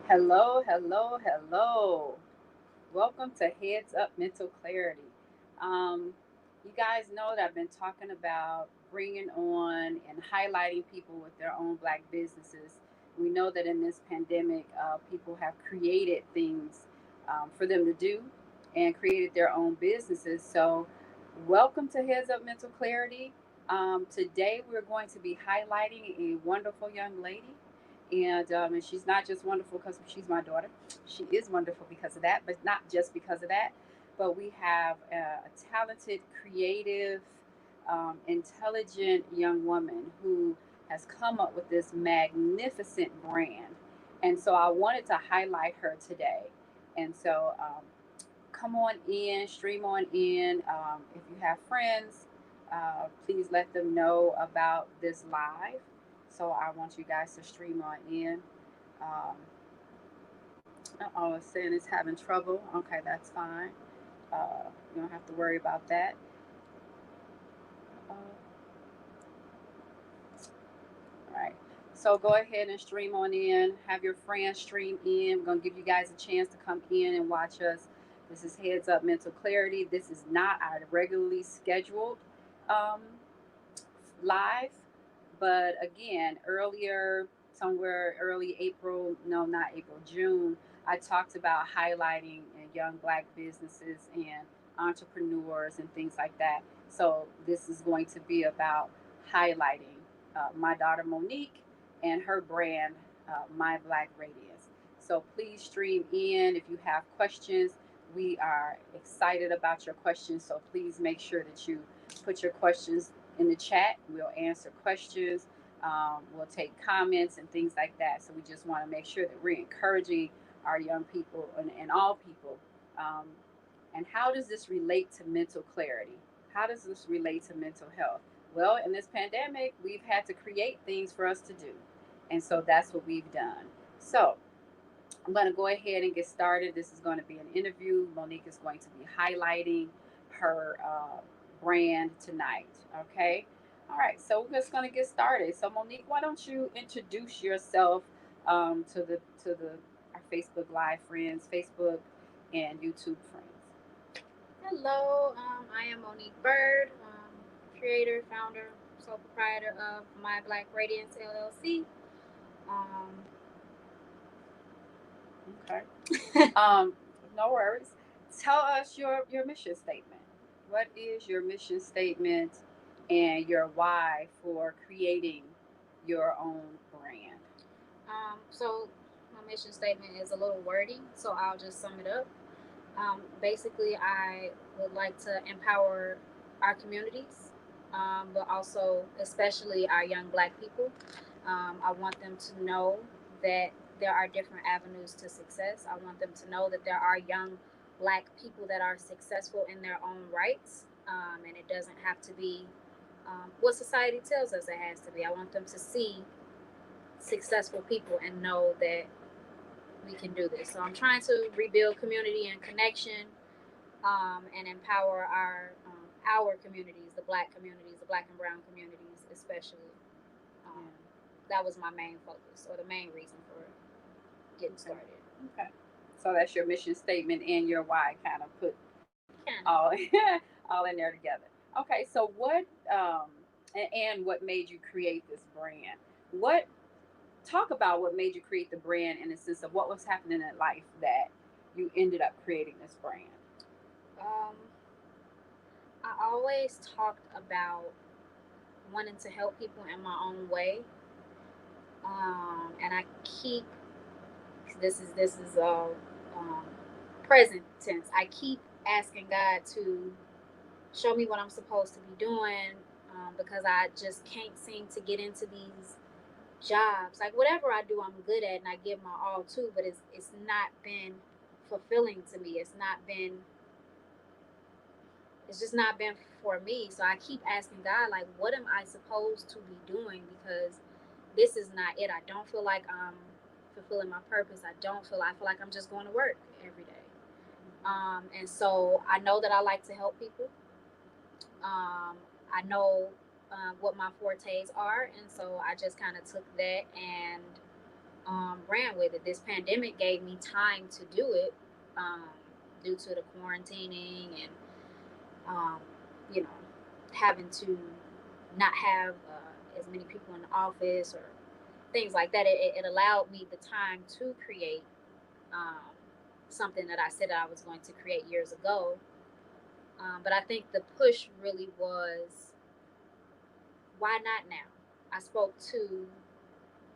Hello, hello, hello. Welcome to Heads Up Mental Clarity. Um, you guys know that I've been talking about bringing on and highlighting people with their own Black businesses. We know that in this pandemic, people have created things for them to do and created their own businesses. So, welcome to Heads Up Mental Clarity. Today, we're going to be highlighting a wonderful young lady and she's not just wonderful because she's my daughter. She is wonderful because of that, but not just because of that. But we have a talented, creative, intelligent young woman who has come up with this magnificent brand. And so I wanted to highlight her today. And so come on in, stream on in. If you have friends, please let them know about this live. So I want you guys to stream on in. Um, oh, it's saying it's having trouble. Okay, that's fine. You don't have to worry about that. All right. So go ahead and stream on in. Have your friends stream in. We're going to give you guys a chance to come in and watch us. This is Heads Up Mental Clarity. This is not our regularly scheduled um, live. But again, earlier, somewhere early April, no, not April, June, I talked about highlighting young Black businesses and entrepreneurs and things like that. So this is going to be about highlighting my daughter Monique and her brand, My.Black.Radiance. So please stream in if you have questions. We are excited about your questions. So please make sure that you put your questions in the chat. We'll answer questions. We'll take comments and things like that. So we just want to make sure that we're encouraging our young people and all people. Um, and how does this relate to mental clarity? How does this relate to mental health? Well, in this pandemic, we've had to create things for us to do. And so that's what we've done. So I'm going to go ahead and get started. This is going to be an interview. Monique is going to be highlighting her brand tonight. Okay. All right. So we're just going to get started. So Monique, why don't you introduce yourself to the our Facebook Live friends, Facebook and YouTube friends? Hello, I am Monique Byrd, creator, founder, sole proprietor of My.Black.Radiance LLC. Um, Okay. Um, no worries. Tell us your mission statement. What is your mission statement and your why for creating your own brand? so, my mission statement is a little wordy, so I'll just sum it up. Basically, I would like to empower our communities, but also, especially our young Black people. I want them to know that there are different avenues to success. I want them to know that there are young Black people that are successful in their own rights, and it doesn't have to be what society tells us it has to be. I want them to see successful people and know that we can do this. So I'm trying to rebuild community and connection, and empower our communities, the Black and Brown communities, especially. Um, that was my main focus, or the main reason for getting Okay. started. Okay. So that's your mission statement and your why kind of put Kind all all in there together. Okay. So what and what made you create this brand? What talk about what made you create the brand in the sense of what was happening in life that you ended up creating this brand. of. I always talked about wanting to help people in my own way, and I keep this is um, present tense. I keep asking God to show me what I'm supposed to be doing, because I just can't seem to get into these jobs. Like whatever I do, I'm good at and I give my all to, but it's not been fulfilling to me. It's just not been for me. So I keep asking God, like, what am I supposed to be doing? Because this is not it. I don't feel like I'm fulfilling my purpose. I feel like I'm just going to work every day. And so I know that I like to help people. I know what my fortes are, and so I just kind of took that and ran with it. This pandemic gave me time to do it, um, due to the quarantining and, um, you know, having to not have as many people in the office or things like that. It allowed me the time to create, um, something that I said that I was going to create years ago. But I think the push really was, why not now? I spoke to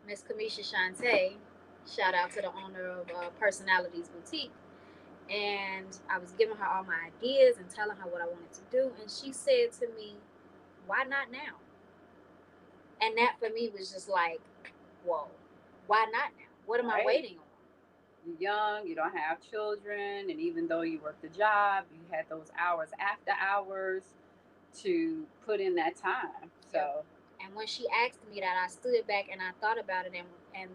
Miss Kamisha Shante. Shout out to the owner of Personalities Boutique. And I was giving her all my ideas and telling her what I wanted to do. And she said to me, why not now? And that for me was just like, whoa, why not now? What am I Right. waiting on? You're young, you don't have children, and even though you worked a job, you had those hours after hours to put in that time. Yep. So, And when she asked me that, I stood back and I thought about it. And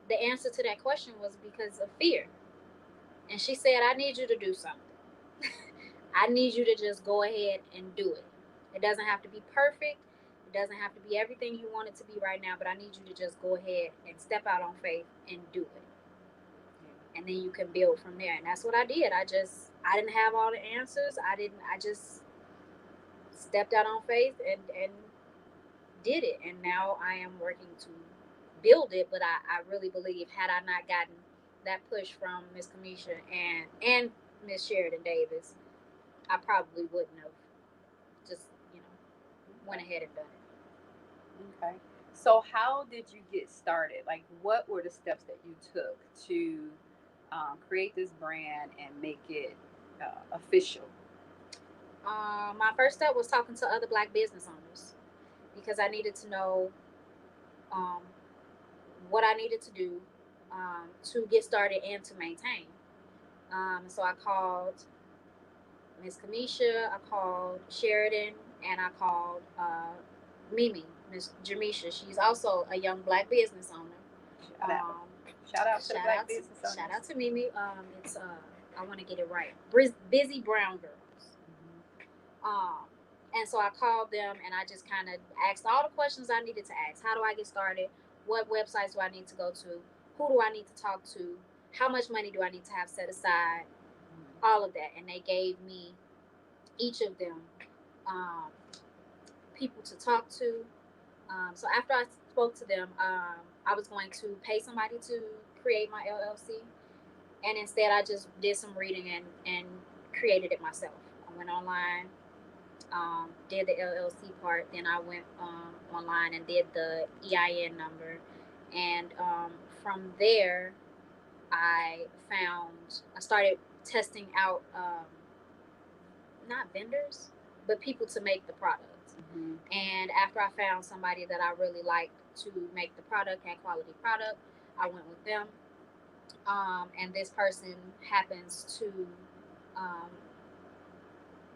the answer to that question was because of fear. And she said, I need you to do something. I need you to just go ahead and do it. It doesn't have to be perfect. It doesn't have to be everything you want it to be right now, but I need you to just go ahead and step out on faith and do it. And then you can build from there. And that's what I did. I didn't have all the answers. I just stepped out on faith and did it. And now I am working to build it. But I really believe, had I not gotten that push from Miss Kamisha and Miss Sheridan Davis, I probably wouldn't have just, went ahead and done it. okay. So, how did you get started? Like, what were the steps that you took to create this brand and make it official? My first step was talking to other Black business owners because I needed to know, um, what I needed to do, to get started and to maintain. So I called Miss Kamisha, I called Sheridan, and I called Mimi, Miss Jamisha. She's also a young Black business owner. Shout out, Um, shout out to the shout Black out to business owners. shout out to Mimi. It's I want to get it right. Busy Brown Girls. Um, and so I called them and I just kind of asked all the questions I needed to ask. How do I get started? What websites do I need to go to? Who do I need to talk to? How much money do I need to have set aside? All of that. And they gave me, each of them, um, people to talk to. So after I spoke to them, I was going to pay somebody to create my LLC. And instead, I just did some reading and created it myself. I went online, did the LLC part. Then I went, online and did the EIN number. And from there, I started testing out, not vendors, but people to make the product. And after I found somebody that I really liked to make the product, had quality product, I went with them. And this person happens to, um,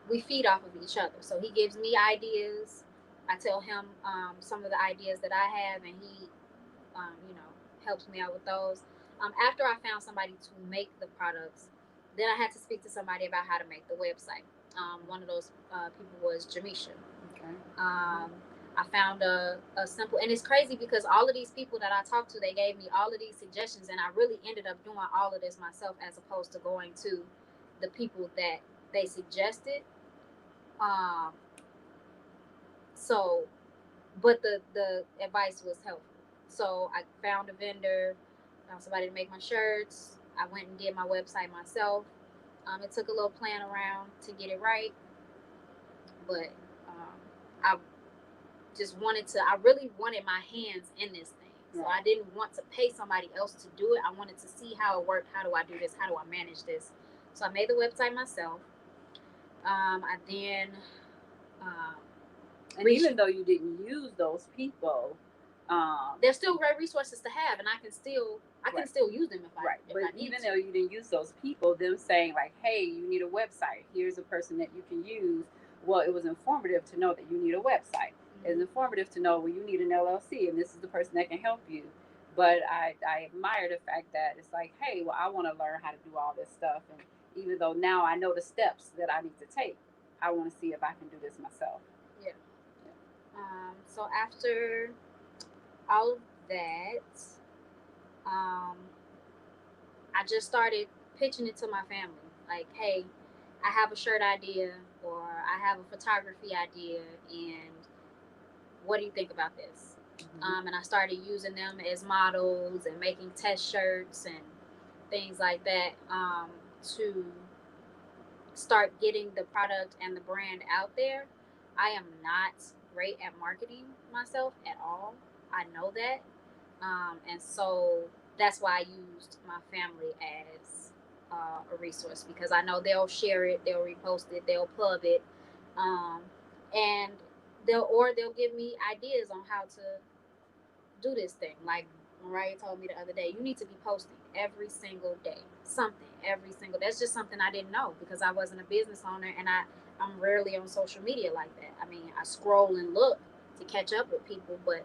we feed off of each other. So he gives me ideas. I tell him, some of the ideas that I have, and he, helps me out with those. After I found somebody to make the products, then I had to speak to somebody about how to make the website. One of those people was Jamisha. Okay. I found a simple, and it's crazy because all of these people that I talked to, they gave me all of these suggestions, and I really ended up doing all of this myself as opposed to going to the people that they suggested. Um, so, but the advice was helpful. So I found a vendor, found somebody to make my shirts. I went and did my website myself. It took a little playing around to get it right, but I just wanted to. I really wanted my hands in this thing, so I didn't want to pay somebody else to do it. I wanted to see how it worked. How do I do this? How do I manage this? So I made the website myself. I then, um, And even though you didn't use those people, there's still great resources to have, and I can still use them if I right. if But I need even to. though you didn't use those people, them saying like, "Hey, you need a website. Here's a person that you can use." Well, it was informative to know that you need a website. It's informative to know, well, you need an LLC, and this is the person that can help you. But I admire the fact that it's like, hey, well, I want to learn how to do all this stuff, and even though now I know the steps that I need to take, I want to see if I can do this myself. Yeah. So after all of that, I just started pitching it to my family. Like, hey, I have a shirt idea or I have a photography idea, and what do you think about this? And I started using them as models and making test shirts and things like that, to start getting the product and the brand out there. I am not great at marketing myself at all. I know that. And so that's why I used my family as a resource, because I know they'll share it, they'll repost it, they'll pub it, um, and they'll give me ideas on how to do this thing. Like Mariah told me the other day, you need to be posting every single day, something every single. That's just something I didn't know because I wasn't a business owner, and I'm rarely on social media like that. I mean, I scroll and look to catch up with people, but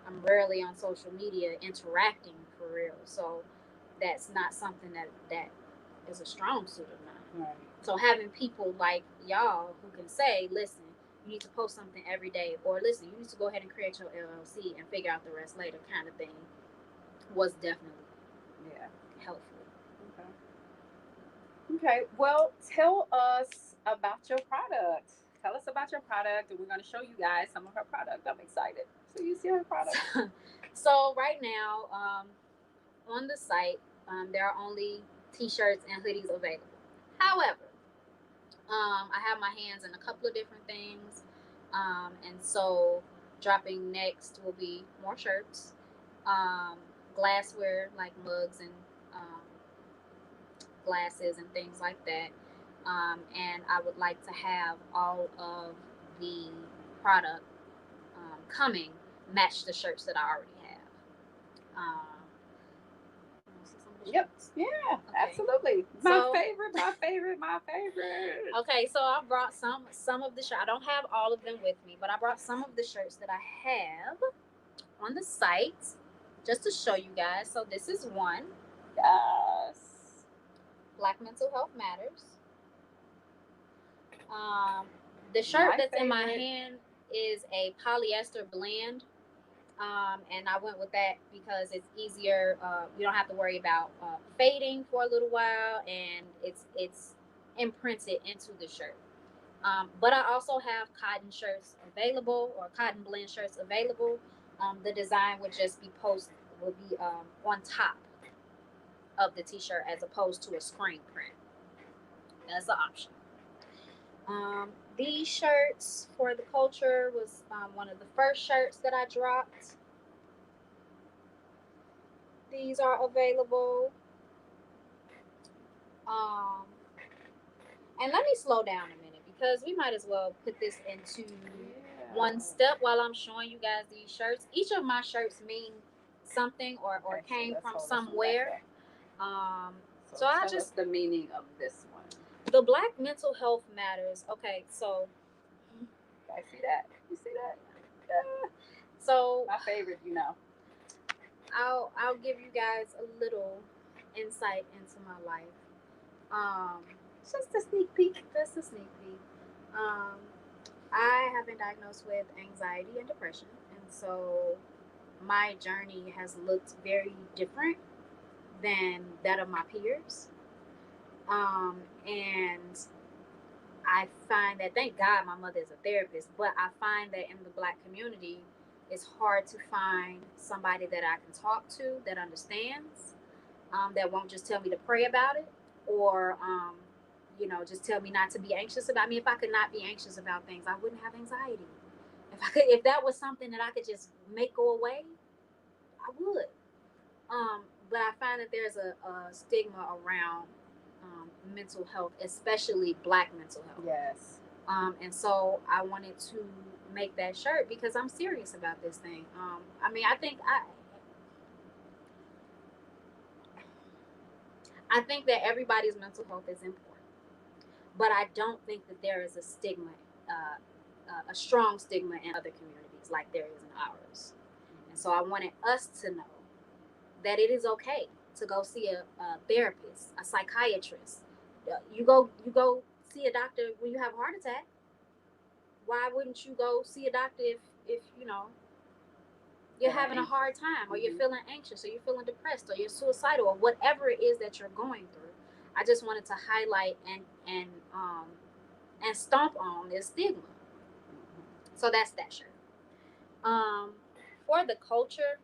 I'm rarely on social media interacting for real. So that's not something that is a strong suit of mine. Right. So having people like y'all who can say, listen, you need to post something every day, or listen, you need to go ahead and create your LLC and figure out the rest later, kind of thing, was definitely helpful. Okay. Well, tell us about your product. Tell us about your product, and we're going to show you guys some of her product. I'm excited. So you see her product. So right now, on the site, there are only t-shirts and hoodies available. However, I have my hands in a couple of different things, and so dropping next will be more shirts, um, glassware like mugs and um, glasses and things like that. And I would like to have all of the product coming match the shirts that I already have. Um, Yep. Yeah. Okay. Absolutely. My favorite. My favorite. My favorite. Okay, so I brought some of the shirts. I don't have all of them with me, but I brought some of the shirts that I have on the site just to show you guys. So this is one. Yes. Black Mental Health Matters. The shirt that's in my hand is a polyester blend. And I went with that because it's easier. We don't have to worry about fading for a little while, and it's imprinted into the shirt. But I also have cotton shirts available, or cotton blend shirts available. The design would just be on top of the t-shirt as opposed to a screen print. That's an option. These shirts for the culture was one of the first shirts that I dropped. These are available. Um, and let me slow down a minute because we might as well put this into one step while I'm showing you guys these shirts. Each of my shirts mean something or came from somewhere. So I just the meaning of this one. The Black Mental Health Matters. Okay, so I see that. You see that? So my favorite, I'll give you guys a little insight into my life. Just a sneak peek. Just a sneak peek. I have been diagnosed with anxiety and depression, and so my journey has looked very different than that of my peers. And I find that, thank God my mother is a therapist, but I find that in the Black community, it's hard to find somebody that I can talk to that understands, that won't just tell me to pray about it, or just tell me not to be anxious about me. If I could not be anxious about things, I wouldn't have anxiety. If that was something that I could just make go away, I would. But I find that there's a stigma around mental health, especially Black mental health. Yes. And so I wanted to make that shirt because I'm serious about this thing. I think that everybody's mental health is important, but I don't think that there is a stigma, a strong stigma in other communities like there is in ours. And so I wanted us to know that it is okay to go see a therapist, a psychiatrist. You go see a doctor when you have a heart attack. Why wouldn't you go see a doctor if you're having a hard time, or you're feeling anxious, or you're feeling depressed, or you're suicidal, or whatever it is that you're going through. I just wanted to highlight and stomp on this stigma. So that's that shirt. For the culture,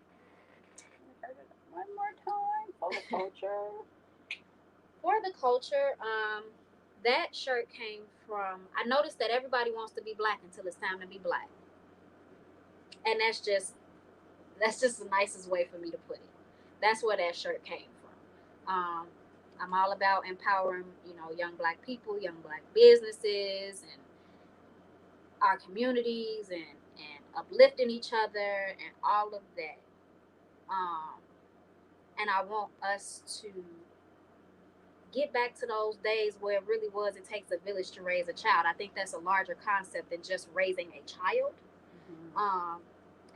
one more time for the culture. For the culture, that shirt came from. I noticed that everybody wants to be black until it's time to be black, and that's just the nicest way for me to put it. That's where that shirt came from. I'm all about empowering, young black people, young black businesses, and our communities, and uplifting each other, and all of that. Um, and I want us to get back to those days where it really was it takes a village to raise a child. I think that's a larger concept than just raising a child. Um,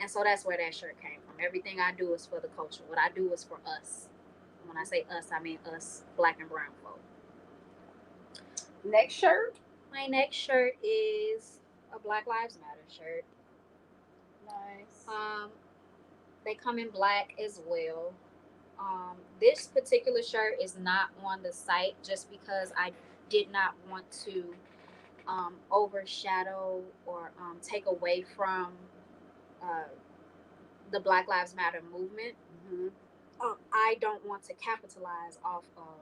and so that's where that shirt came from. Everything I do is for the culture. What I do is for us. When I say us, I mean us, black and brown folk. Next shirt. My next shirt is a Black Lives Matter shirt. Nice. They come in black as well. This particular shirt is not on the site just because I did not want to overshadow or take away from uh, the Black Lives Matter movement. Mm-hmm. I don't want to capitalize off of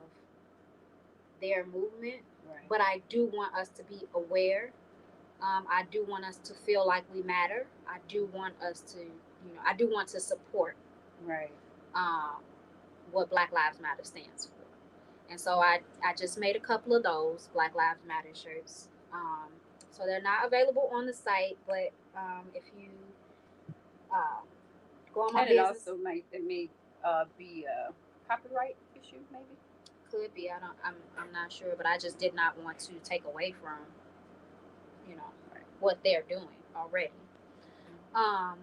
their movement, Right. but I do want us to be aware. I do want us to feel like we matter. I do want us to, I do want to support. Right. What Black Lives Matter stands for. And so I just made a couple of those Black Lives Matter shirts. So they're not available on the site, but if you uh, go on my and business, it also may be a copyright issue, maybe. could be. I'm not sure, but I just did not want to take away from what they're doing already. Um,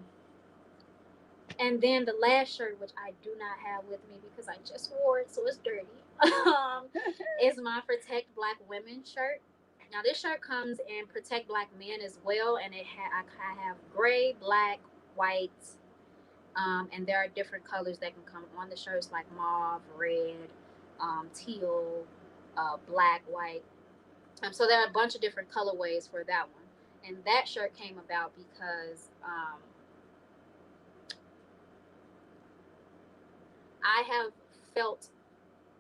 and then the last shirt, which I do not have with me because I just wore it, so it's dirty, is my Protect Black Women shirt. Now this shirt comes in Protect Black Men as well, and I have gray, black, white, and there are different colors that can come on the shirts like mauve, red, teal, black, white. So there are a bunch of different colorways for that one. And that shirt came about because I have felt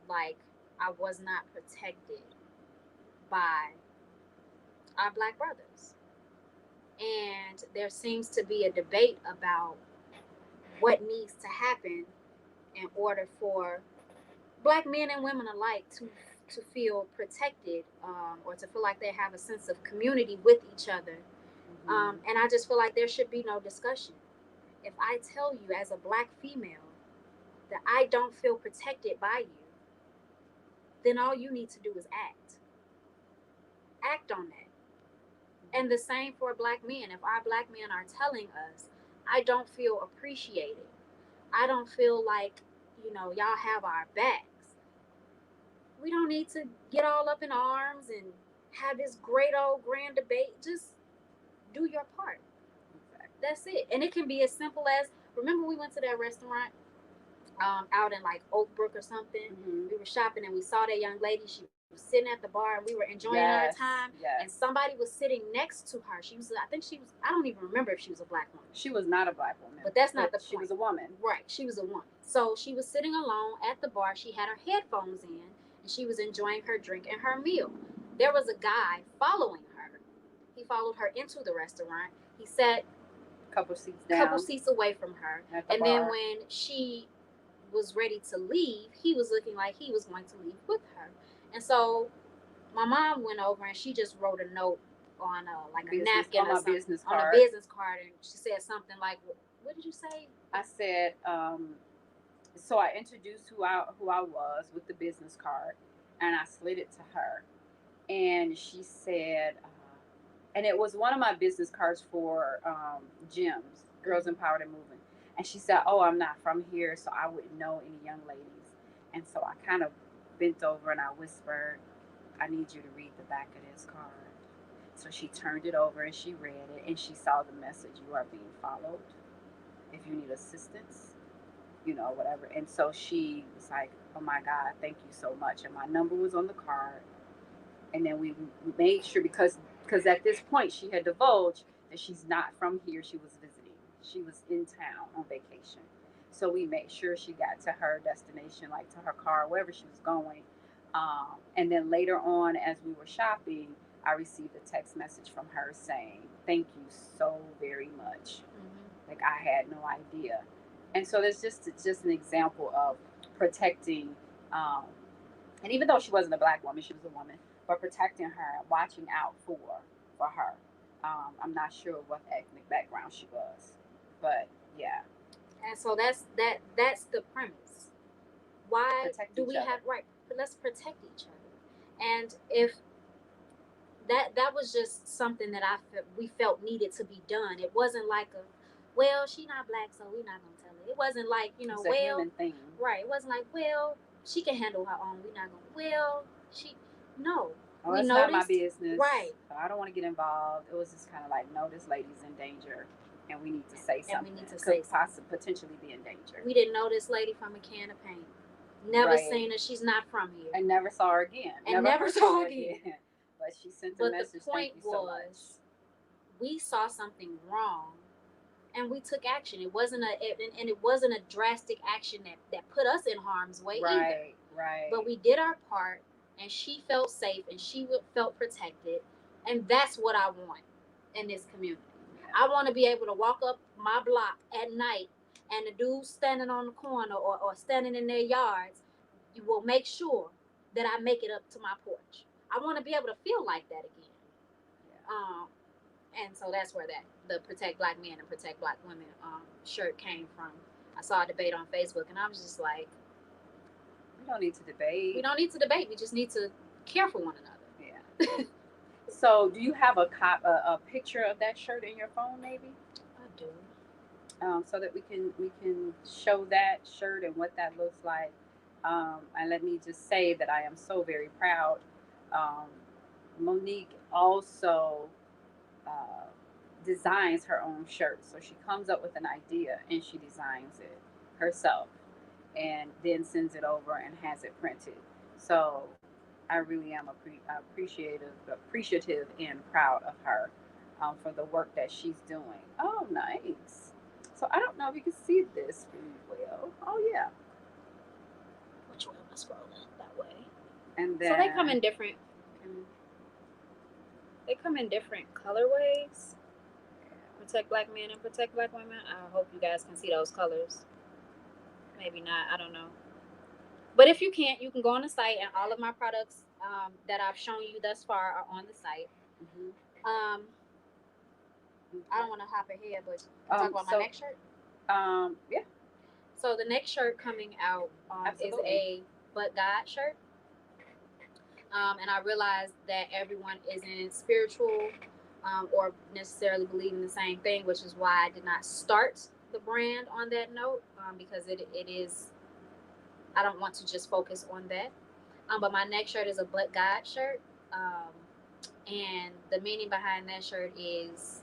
like I was not protected by our black brothers. And there seems to be a debate about what needs to happen in order for black men and women alike to feel protected, or to feel like they have a sense of community with each other. And I just feel like there should be no discussion. If I tell you as a black female that I don't feel protected by you, then all you need to do is act on that. And the same for black men. If our black men are telling us, I don't feel appreciated, I don't feel like, y'all have our backs, we don't need to get all up in arms and have this great old grand debate. Just do your part. That's it. And it can be as simple as, remember we went to that restaurant out in like Oak Brook or something. We were shopping and we saw that young lady. She was sitting at the bar and we were enjoying our time. And somebody was sitting next to her. I don't even remember if she was a black woman. She was not a black woman. But that's not the point. She was a woman. Right. She was a woman. So she was sitting alone at the bar. She had her headphones in and she was enjoying her drink and her meal. There was a guy following her. He followed her into the restaurant. He sat couple seats away from her. And then when she was ready to leave, he was looking like he was going to leave with her. And so my mom went over and she just wrote a note on a napkin on a business card, and she said something like, "What did you say?" I said, so I introduced who I was with the business card, and I slid it to her, and she said, and it was one of my business cards for gyms, Girls Empowered and Moving. And she said, "Oh, I'm not from here, so I wouldn't know any young ladies." And so I kind of bent over and I whispered, "I need you to read the back of this card." So she turned it over and she read it and she saw the message, "You are being followed." if you need assistance, whatever. And so she was like, oh my God, thank you so much. And my number was on the card. And then we made sure, because at this point she had divulged that she's not from here. She was visiting. She was in town on vacation. So we made sure she got to her destination, like to her car, wherever she was going. And then later on, as we were shopping, I received a text message from her saying, "Thank you so very much." Like, I had no idea. And so there's just an example of protecting. Um, and even though she wasn't a black woman, she was a woman, but protecting her, watching out for her. I'm not sure what ethnic background she was, but yeah. And so that's the premise. Why Protect do each we other. have right? Let's protect each other. And if that was just something that we felt needed to be done. It wasn't like a, well, she not black, so we're not gonna tell her. It wasn't like, It's a well, human thing. right. It wasn't like, well, she can handle her own. We're not gonna. Well, she no. Oh, We it's noticed, not my business. right? I don't want to get involved. It was just kind of like, no, this lady's in danger, and we need to say something. And we need to could say possibly potentially be in danger. We didn't know this lady from a can of paint. Never Right. seen her. She's not from here. And never saw her again. And never saw her again. But she sent a But message. the point Thank you so much. was, we saw something wrong, and we took action. It wasn't a drastic action that put us in harm's way either. Right, right. But we did our part, and she felt safe, and she felt protected, and that's what I want in this community. I want to be able to walk up my block at night, and the dudes standing on the corner or standing in their yards, you will make sure that I make it up to my porch. I want to be able to feel like that again. And so that's where the Protect Black Men and Protect Black Women shirt came from. I saw a debate on Facebook, and I was just like, we don't need to debate. we don't need to debate. We just need to care for one another. Yeah. So, do you have a picture of that shirt in your phone, maybe? I do. So that we can show that shirt and what that looks like. And let me just say that I am so very proud. Um, Monique also uh, designs her own shirts. So she comes up with an idea and she designs it herself and then sends it over and has it printed. So I really am appreciative and proud of her for the work that she's doing. Oh, nice. So I don't know if you can see this really well. Oh, yeah. Which way am I scrolling? That way. And then so they come in different. They come in different colorways. Protect Black Men and Protect Black Women. I hope you guys can see those colors. Maybe not. I don't know. But if you can't, you can go on the site, and all of my products that I've shown you thus far are on the site. Mm-hmm. I don't want to hop ahead, but talk about my next shirt. Yeah. So the next shirt coming out is a But God shirt. And I realized that everyone isn't spiritual or necessarily believing the same thing, which is why I did not start the brand on that note because it is, I don't want to just focus on that. But my next shirt is a But God shirt. And the meaning behind that shirt is,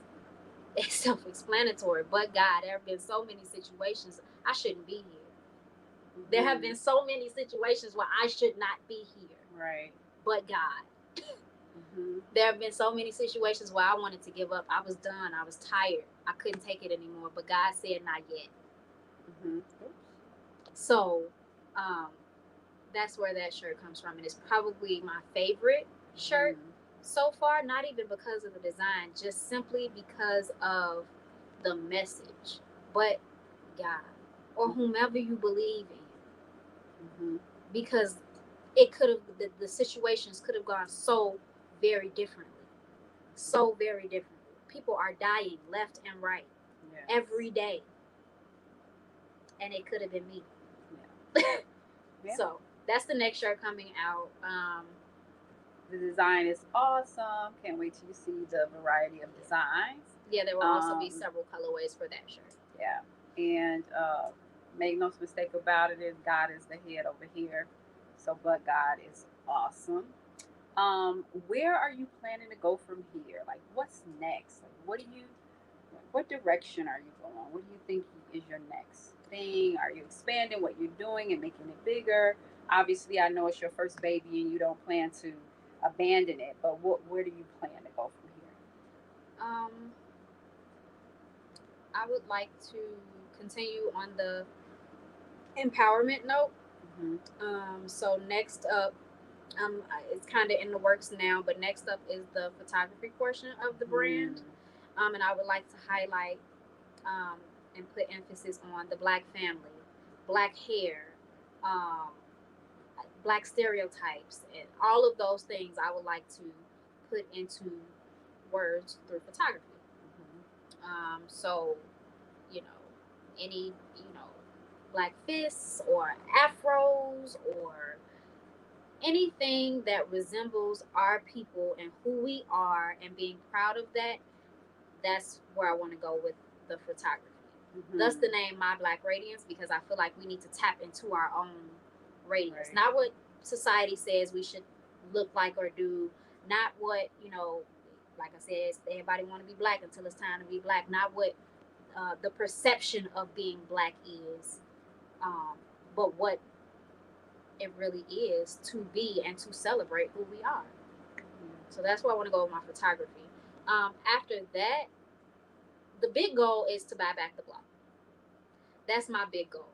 it's self-explanatory. But God, there have been so many situations I shouldn't be here. Mm-hmm. There have been so many situations where I should not be here. Right. But God. Mm-hmm. There have been so many situations where I wanted to give up. I was done. I was tired. I couldn't take it anymore. But God said, not yet. Mm-hmm. So, that's where that shirt comes from. And it's probably my favorite shirt so far. Not even because of the design, just simply because of the message. But God, or whomever you believe in. Because it could have, the situations could have gone so very differently. So very differently. People are dying left and right every day. And it could have been me. Yeah. So that's the next shirt coming out. The design is awesome. Can't wait till you see the variety of designs. Yeah, there will also be several colorways for that shirt. Yeah. And make no mistake about it, God is the head over here. So, but God is awesome. Where are you planning to go from here? Like, what's next? Like, What direction are you going? What do you think is your next thing? Are you expanding what you're doing and making it bigger? Obviously, I know it's your first baby and you don't plan to abandon it, but where do you plan to go from Um, I would like to continue on the empowerment note. here? So next up, it's kind of in the works now, but next up is the photography portion of the brand. And I would like to highlight um, and put emphasis on the black family, black hair, um, black stereotypes, and all of those things I would like to put into words through photography. So, you know, any, black fists or afros or anything that resembles our people and who we are and being proud of that, that's where I want to go with the photography. Thus the name My.Black.Radiance, because I feel like we need to tap into our own radiance. Right. Not what society says we should look like or do, not what, like I said, everybody want to be black until it's time to be black, not what the perception of being black is, um, but what it really is to be and to celebrate who we are. So that's why I want to go with my photography. After that, the big goal is to buy back the block. That's my big goal.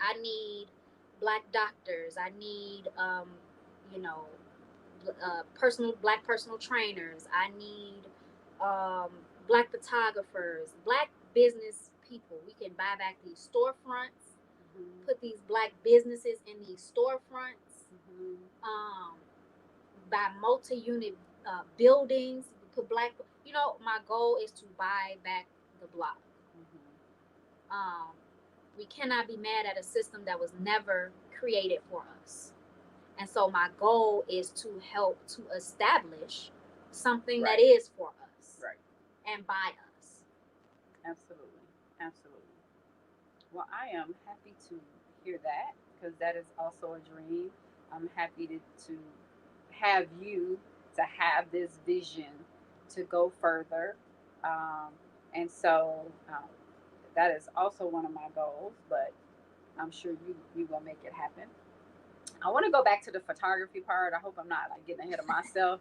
I need black doctors. I need, you know, personal trainers. I need um, black photographers, black business people. We can buy back these storefronts, put these black businesses in these storefronts, um, buy multi-unit buildings. Put black. My goal is to buy back the block. Um, we cannot be mad at a system that was never created for us. And so my goal is to help to establish something that is for us and by us. Absolutely. Absolutely. Well, I am happy to hear that because that is also a dream. I'm happy to have you to have this vision to go further. Um, and so that is also one of my goals, but I'm sure you will make it happen. I want to go back to the photography part. I hope I'm not like getting ahead of myself.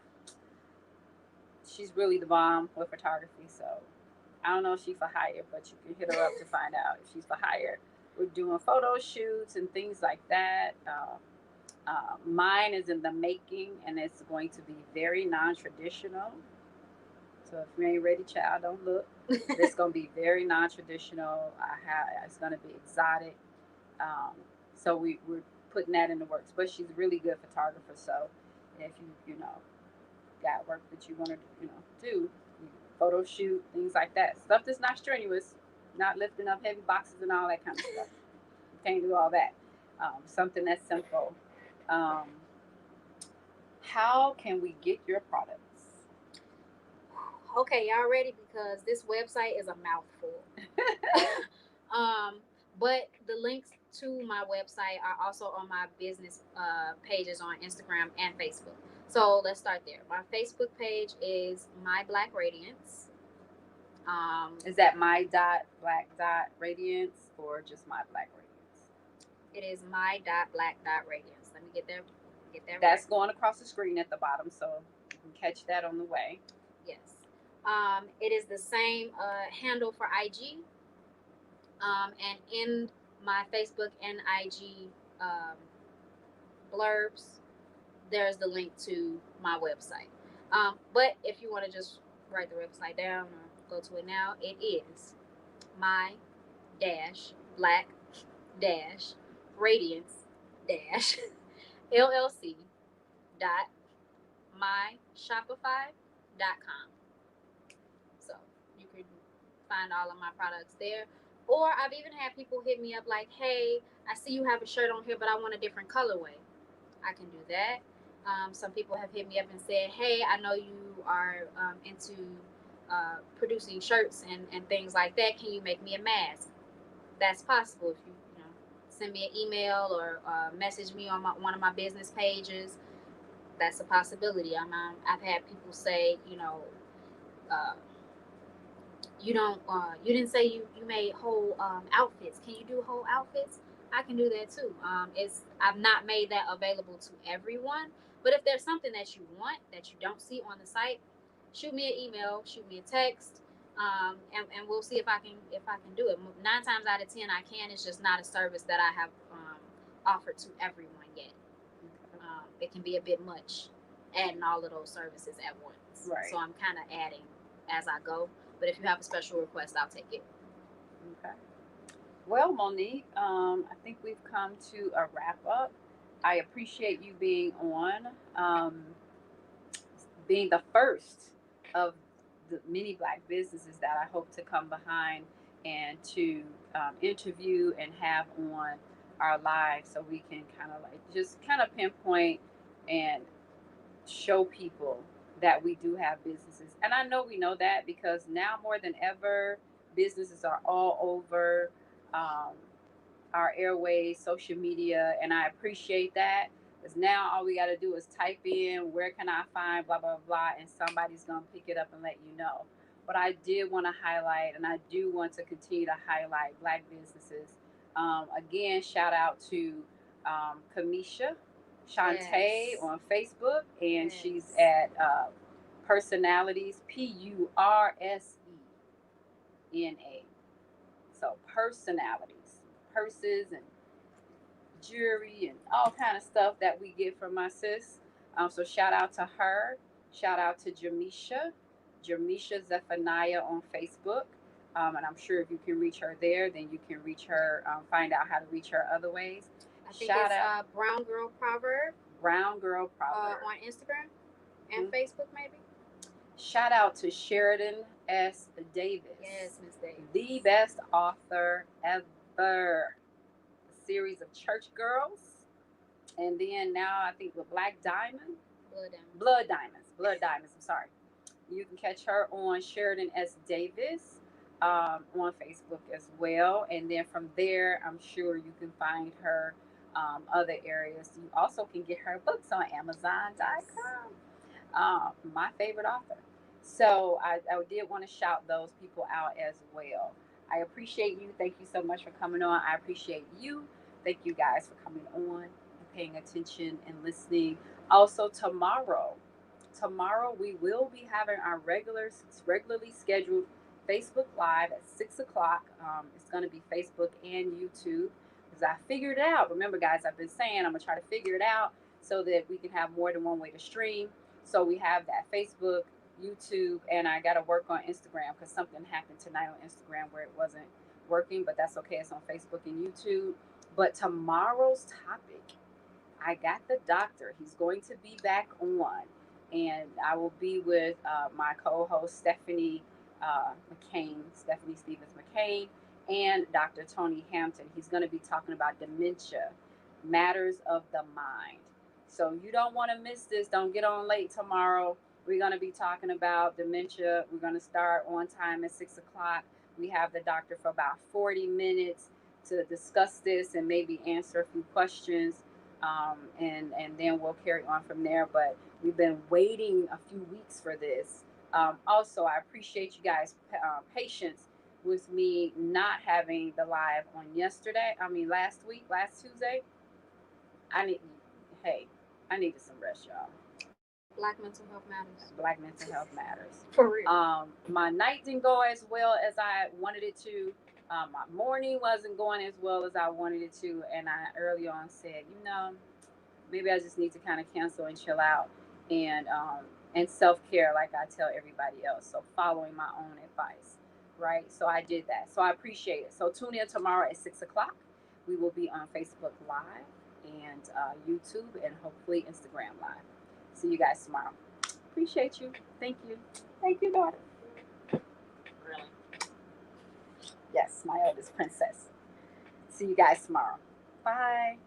She's really the bomb with photography, so I don't know if she's for hire, but you can hit her up to find out if she's for hire. We're doing photo shoots and things like that. Mine is in the making, and it's going to be very non-traditional. So if you ain't ready, child, don't look. It's going to be very non-traditional. It's going to be exotic. Um, so we're putting that in the works. But she's a really good photographer. So if you know got work that you want to do, photo shoot, things like that, stuff that's not strenuous, not lifting up heavy boxes and all that kind of stuff. You can't do all that. Something that's simple. Um, how can we get your products? Okay, y'all ready? Because this website is a mouthful. um, but the links to my website are also on my business pages on Instagram and Facebook. So let's start there. My Facebook page is My.Black.Radiance. Is that My.Black.Radiance or just My.Black.Radiance? It is My.Black.Radiance. Let me get there. That's right. going across the screen at the bottom, so you can catch that on the way. Yes. It is the same handle for IG. And in my Facebook and IG um, blurbs, there's the link to my website. But if you want to just write the website down or go to it now, it is my dash black dash radiance dash LLC dot myshopify.com. So you can find all of my products there. Or I've even had people hit me up like, hey, I see you have a shirt on here, but I want a different colorway. I can do that. Some people have hit me up and said, hey, I know you are into producing shirts and things like that. Can you make me a mask? That's possible if you send me an email or message me on one of my business pages. That's a possibility. I've had people say, uh, you don't you didn't say you made whole outfits. Can you do whole outfits? I can do that too. It's I've not made that available to everyone, but if there's something that you want that you don't see on the site, shoot me an email, shoot me a text, and we'll see if I can do it. 9 times out of 10, I can. It's just not a service that I have offered to everyone yet. It can be a bit much adding all of those services at once. Right. So I'm kind of adding as I go. But if you have a special request, I'll take it. Okay. Well, Monique, I think we've come to a wrap up. I appreciate you being on, being the first of the many Black businesses that I hope to come behind and to interview and have on our lives so we can kind of like just kind of pinpoint and show people that we do have businesses. And I know we know that because now more than ever, businesses are all over um, our airways, social media, and I appreciate that. Because now all we got to do is type in where can I find blah blah blah, and somebody's gonna pick it up and let you know. But I did want to highlight, and I do want to continue to highlight Black businesses. Again, shout out to Kamisha Shantae Yes. on Facebook, and she's Yes. at Personalities PURSENA. So personalities, purses and jewelry and all kind of stuff that we get from my sis. So shout out to her. Shout out to Jamisha Zephaniah on Facebook. And I'm sure if you can reach her there, then you can reach her, find out how to reach her other ways. I think Shout it's out Brown Girl Proverb Brown Girl Proverb. on Instagram and Facebook, maybe. Shout out to Sheridan S. Davis. Yes, Miss Davis. The best author ever. A series of Church Girls. And then now I think with Black Diamond. Blood Diamonds, I'm sorry. You can catch her on Sheridan S. Davis on Facebook as well. And then from there, I'm sure you can find her other areas. You also can get her books on Amazon.com. My favorite author. So I did want to shout those people out as well. I appreciate you. Thank you so much for coming on. I appreciate you. Thank you guys for coming on and paying attention and listening. Also, tomorrow we will be having our regularly scheduled Facebook Live at 6 o'clock. It's going to be Facebook and YouTube because I figured it out. Remember, guys, I've been saying I'm going to try to figure it out so that we can have more than one way to stream. So we have that Facebook, YouTube, and I got to work on Instagram because something happened tonight on Instagram where it wasn't working, but that's okay. It's on Facebook and YouTube. But tomorrow's topic, I got the doctor. He's going to be back on, and I will be with my co-host Stephanie Stevens McCain, and Dr. Tony Hampton. He's going to be talking about dementia, matters of the mind. So you don't want to miss this. Don't get on late tomorrow. We're going to be talking about dementia. We're going to start on time at 6 o'clock. We have the doctor for about 40 minutes to discuss this and maybe answer a few questions. And then we'll carry on from there. But we've been waiting a few weeks for this. Also, I appreciate you guys' patience with me not having the live on last week, last Tuesday. I need, hey, I needed some rest, y'all. Black mental health matters. Black mental health matters. For real. My night didn't go as well as I wanted it to. My morning wasn't going as well as I wanted it to, and I early on said, maybe I just need to kind of cancel and chill out, and self care like I tell everybody else. So following my own advice, right? So I did that. So I appreciate it. So tune in tomorrow at 6 o'clock. We will be on Facebook Live and YouTube and hopefully Instagram Live. See you guys tomorrow. Appreciate you. Thank you. Thank you, daughter. Really? Yes, my oldest princess. See you guys tomorrow. Bye.